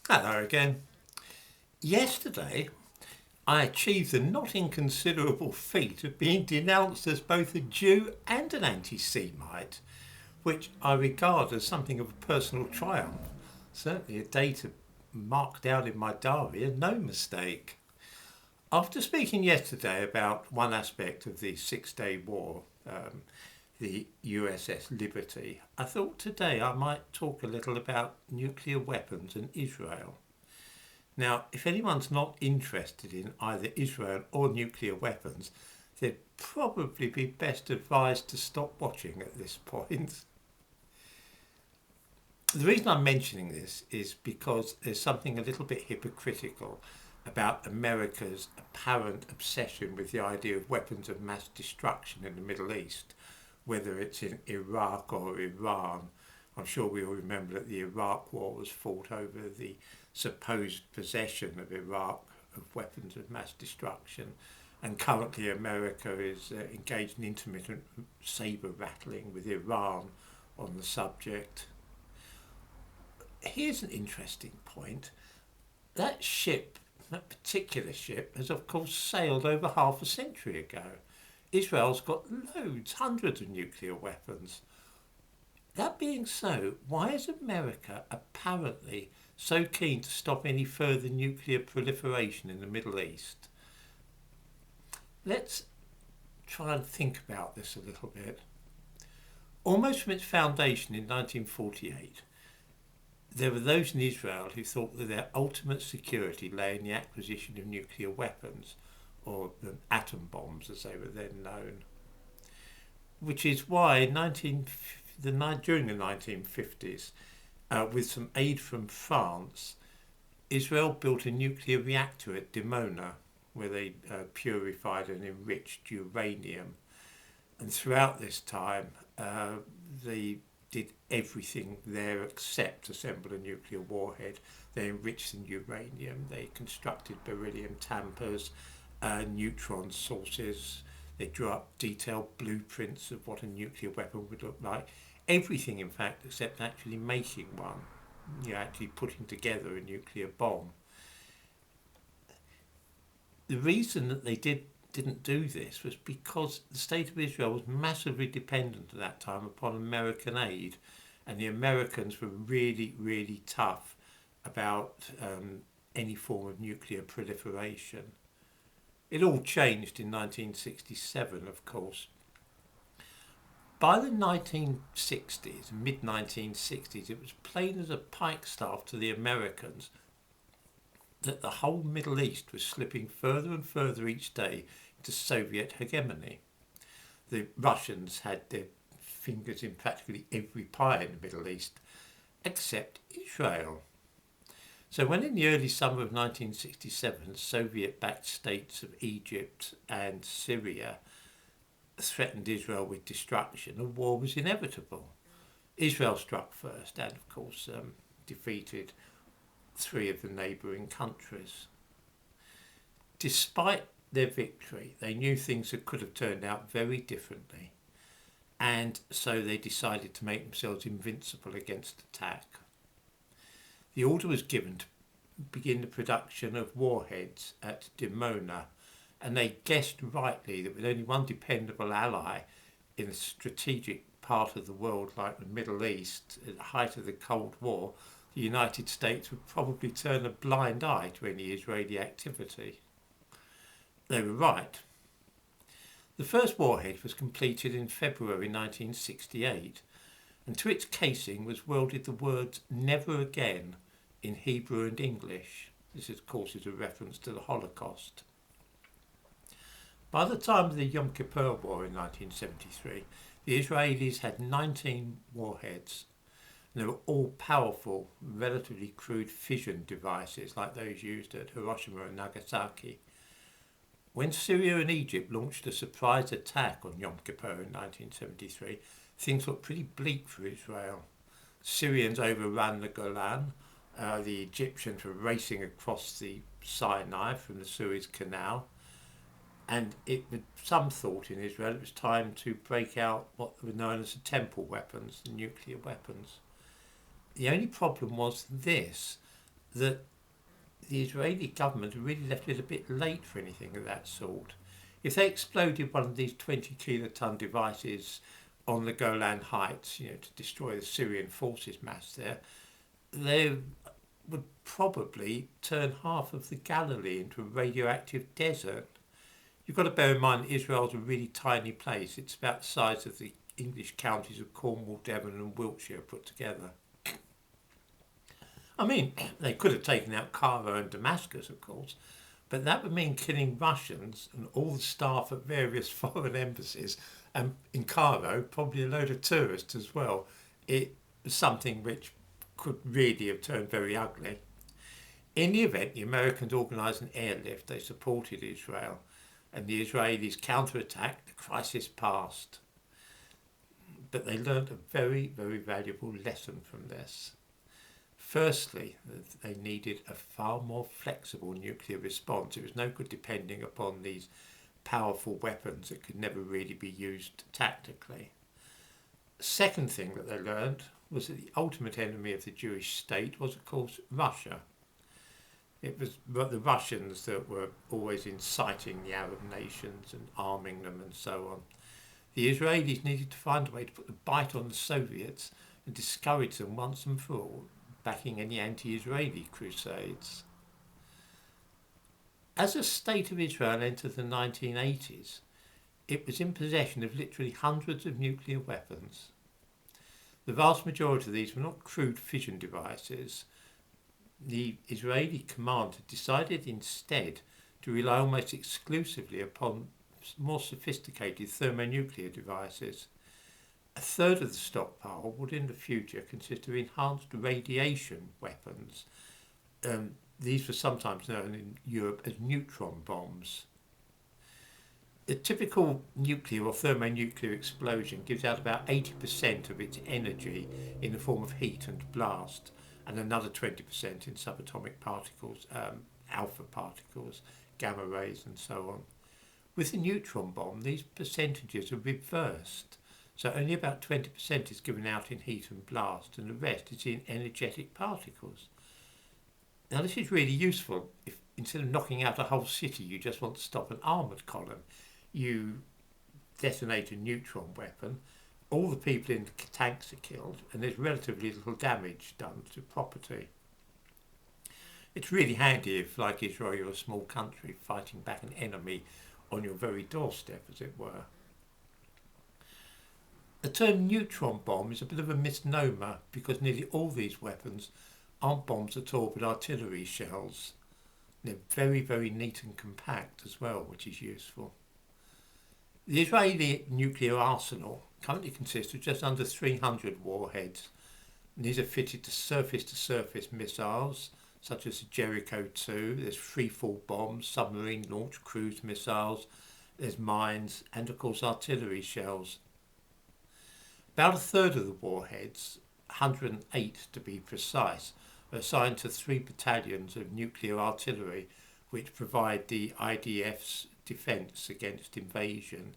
Hello again. Yesterday, I achieved the not inconsiderable feat of being denounced as both a Jew and an anti Semite, which I regard as something of a personal triumph. Certainly a day to mark down in my diary and no mistake. After speaking yesterday about one aspect of the Six-Day War, the USS Liberty, I thought today I might talk a little about nuclear weapons and Israel. Now, if anyone's not interested in either Israel or nuclear weapons, they'd probably be best advised to stop watching at this point. The reason I'm mentioning this is because there's something a little bit hypocritical about America's apparent obsession with the idea of weapons of mass destruction in the Middle East, whether it's in Iraq or Iran. I'm sure we all remember that the Iraq War was fought over the supposed possession of Iraq of weapons of mass destruction, and currently America is engaged in intermittent saber rattling with Iran on the subject. Here's an interesting point. That ship, that particular ship, has of course sailed over half a century ago. Israel's got loads, hundreds of nuclear weapons. That being so, why is America apparently so keen to stop any further nuclear proliferation in the Middle East? Let's try and think about this a little bit. Almost from its foundation in 1948, there were those in Israel who thought that their ultimate security lay in the acquisition of nuclear weapons, or atom bombs as they were then known. Which is why during the 1950s, with some aid from France, Israel built a nuclear reactor at Dimona, where they purified and enriched uranium. And throughout this time, they did everything there except assemble a nuclear warhead. They enriched the uranium, they constructed beryllium tampers, neutron sources, they drew up detailed blueprints of what a nuclear weapon would look like. Everything, in fact, except actually making one. Actually putting together a nuclear bomb. The reason that they didn't do this was because the state of Israel was massively dependent at that time upon American aid, and the Americans were really, really tough about any form of nuclear proliferation. It all changed in 1967, of course. By the 1960s, mid 1960s, it was plain as a pikestaff to the Americans that the whole Middle East was slipping further and further each day into Soviet hegemony. The Russians had their fingers in practically every pie in the Middle East, except Israel. So when in the early summer of 1967, Soviet-backed states of Egypt and Syria threatened Israel with destruction, a war was inevitable. Israel struck first and, of course, defeated three of the neighbouring countries. Despite their victory, they knew things could have turned out very differently, and so they decided to make themselves invincible against attack. The order was given to begin the production of warheads at Dimona, and they guessed rightly that with only one dependable ally in a strategic part of the world like the Middle East, at the height of the Cold War, the United States would probably turn a blind eye to any Israeli activity. They were right. The first warhead was completed in February 1968, and to its casing was welded the words "Never Again" in Hebrew and English. This, of course, is a reference to the Holocaust. By the time of the Yom Kippur War in 1973, the Israelis had 19 warheads. And they were all powerful, relatively crude fission devices like those used at Hiroshima and Nagasaki. When Syria and Egypt launched a surprise attack on Yom Kippur in 1973, things looked pretty bleak for Israel. Syrians overran the Golan. The Egyptians were racing across the Sinai from the Suez Canal, and some thought in Israel it was time to break out what were known as the temple weapons, the nuclear weapons. The only problem was this: that the Israeli government really left it a bit late for anything of that sort. If they exploded one of these 20 kiloton devices on the Golan Heights, to destroy the Syrian forces massed there, they would probably turn half of the Galilee into a radioactive desert. You've got to bear in mind Israel's a really tiny place. It's about the size of the English counties of Cornwall, Devon and Wiltshire put together. I mean, they could have taken out Cairo and Damascus, of course, but that would mean killing Russians and all the staff at various foreign embassies, and in Cairo, probably a load of tourists as well. It was something which could really have turned very ugly. In the event, the Americans organised an airlift. They supported Israel, and the Israelis counterattacked. The crisis passed. But they learned a very, very valuable lesson from this. Firstly, they needed a far more flexible nuclear response. It was no good depending upon these powerful weapons that could never really be used tactically. Second thing that they learned was that the ultimate enemy of the Jewish state was, of course, Russia. It was the Russians that were always inciting the Arab nations and arming them and so on. The Israelis needed to find a way to put the bite on the Soviets and discourage them once and for all, backing any anti-Israeli crusades. As the State of Israel entered the 1980s, it was in possession of literally hundreds of nuclear weapons. The vast majority of these were not crude fission devices. The Israeli command had decided instead to rely almost exclusively upon more sophisticated thermonuclear devices. A third of the stockpile would in the future consist of enhanced radiation weapons. These were sometimes known in Europe as neutron bombs. The typical nuclear or thermonuclear explosion gives out about 80% of its energy in the form of heat and blast, and another 20% in subatomic particles, alpha particles, gamma rays and so on. With the neutron bomb, these percentages are reversed. So only about 20% is given out in heat and blast, and the rest is in energetic particles. Now this is really useful if instead of knocking out a whole city you just want to stop an armoured column. You detonate a neutron weapon, all the people in the tanks are killed, and there's relatively little damage done to property. It's really handy if, like Israel, you're a small country fighting back an enemy on your very doorstep, as it were. The term neutron bomb is a bit of a misnomer because nearly all these weapons aren't bombs at all but artillery shells. They're very, very neat and compact as well, which is useful. The Israeli nuclear arsenal currently consists of just under 300 warheads. And these are fitted to surface missiles such as the Jericho-2. There's free-fall bombs, submarine-launched cruise missiles, there's mines and of course artillery shells. About a third of the warheads, 108 to be precise, are assigned to 3 battalions of nuclear artillery which provide the IDF's defence against invasion.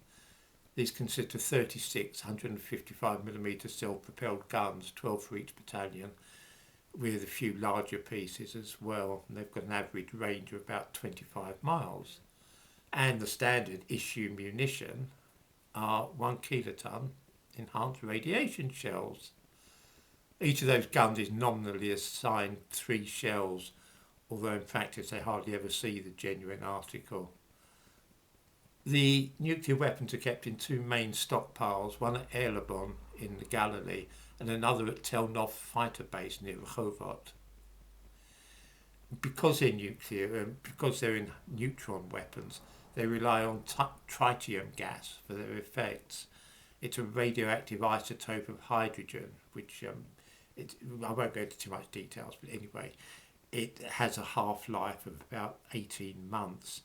These consist of 36 155mm self-propelled guns, 12 for each battalion, with a few larger pieces as well. And they've got an average range of about 25 miles. And the standard issue munition are 1 kiloton enhanced radiation shells. Each of those guns is nominally assigned 3 shells, although in practice they hardly ever see the genuine article. The nuclear weapons are kept in 2 main stockpiles, one at Erlebon in the Galilee and another at Tel Nof fighter base near Rehovot. Because they're nuclear and because they're in neutron weapons, they rely on tritium gas for their effects. It's a radioactive isotope of hydrogen, which I won't go into too much details, but anyway, it has a half-life of about 18 months.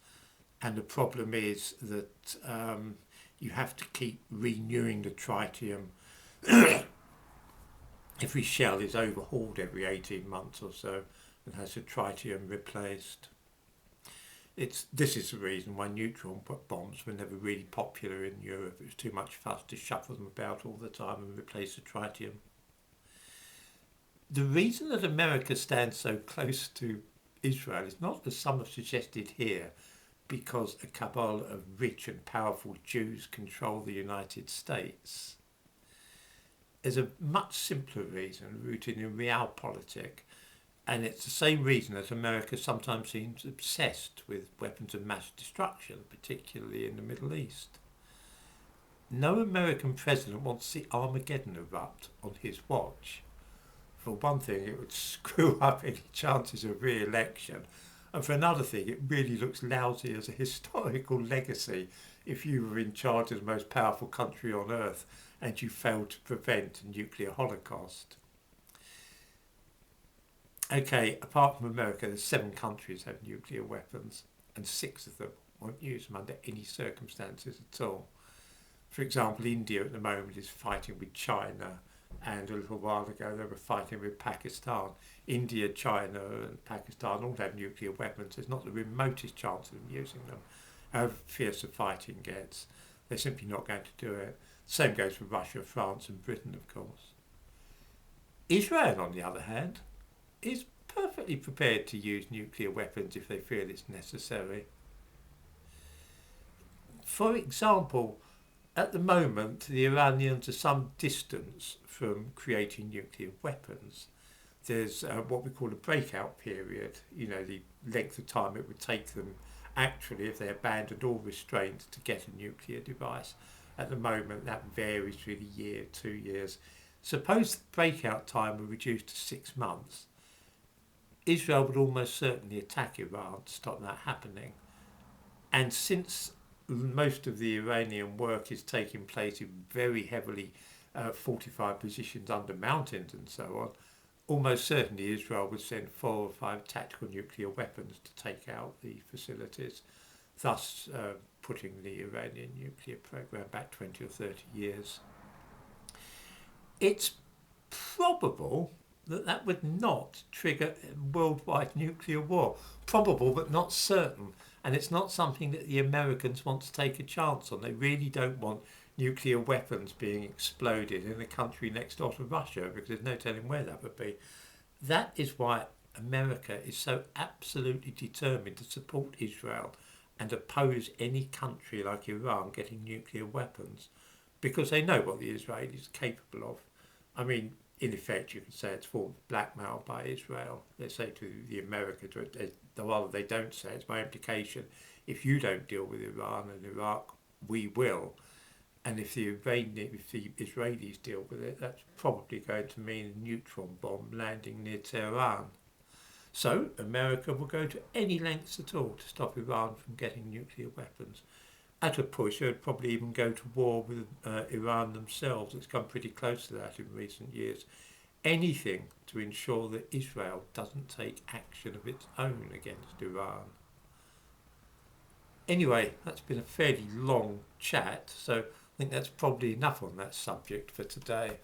And the problem is that you have to keep renewing the tritium. Every shell is overhauled every 18 months or so and has the tritium replaced. This is the reason why neutron bombs were never really popular in Europe. It was too much fuss to shuffle them about all the time and replace the tritium. The reason that America stands so close to Israel is not, as some have suggested here, because a cabal of rich and powerful Jews control the United States. There's a much simpler reason rooted in realpolitik, and it's the same reason that America sometimes seems obsessed with weapons of mass destruction, particularly in the Middle East. No American president wants to see Armageddon erupt on his watch. For one thing, it would screw up any chances of re-election. And for another thing, it really looks lousy as a historical legacy if you were in charge of the most powerful country on earth and you failed to prevent a nuclear holocaust. Okay, apart from America, there's 7 countries have nuclear weapons, and 6 of them won't use them under any circumstances at all. For example, India at the moment is fighting with China, and a little while ago they were fighting with Pakistan. India, China and Pakistan all have nuclear weapons. There's not the remotest chance of them using them. However fierce the fighting gets, they're simply not going to do it. Same goes for Russia, France and Britain, of course. Israel, on the other hand, is perfectly prepared to use nuclear weapons if they feel it's necessary. For example, at the moment, the Iranians are some distance from creating nuclear weapons. There's what we call a breakout period, the length of time it would take them actually, if they abandoned all restraint, to get a nuclear device. At the moment, that varies through the year, 2 years. Suppose the breakout time were reduced to 6 months. Israel would almost certainly attack Iran to stop that happening. And since most of the Iranian work is taking place in very heavily fortified positions under mountains and so on, almost certainly Israel would send 4 or 5 tactical nuclear weapons to take out the facilities, thus putting the Iranian nuclear program back 20 or 30 years. It's probable that would not trigger a worldwide nuclear war. Probable, but not certain. And it's not something that the Americans want to take a chance on. They really don't want nuclear weapons being exploded in a country next door to Russia, because there's no telling where that would be. That is why America is so absolutely determined to support Israel and oppose any country like Iran getting nuclear weapons, because they know what the Israelis are capable of. I mean, in effect, you could say it's form of blackmail by Israel. They say to the Americans, rather they don't say, it's by implication, if you don't deal with Iran and Iraq, we will. And if the Israelis deal with it, that's probably going to mean a neutron bomb landing near Tehran. So America will go to any lengths at all to stop Iran from getting nuclear weapons. At a push, they would probably even go to war with Iran themselves. It's come pretty close to that in recent years. Anything to ensure that Israel doesn't take action of its own against Iran. Anyway, that's been a fairly long chat, so I think that's probably enough on that subject for today.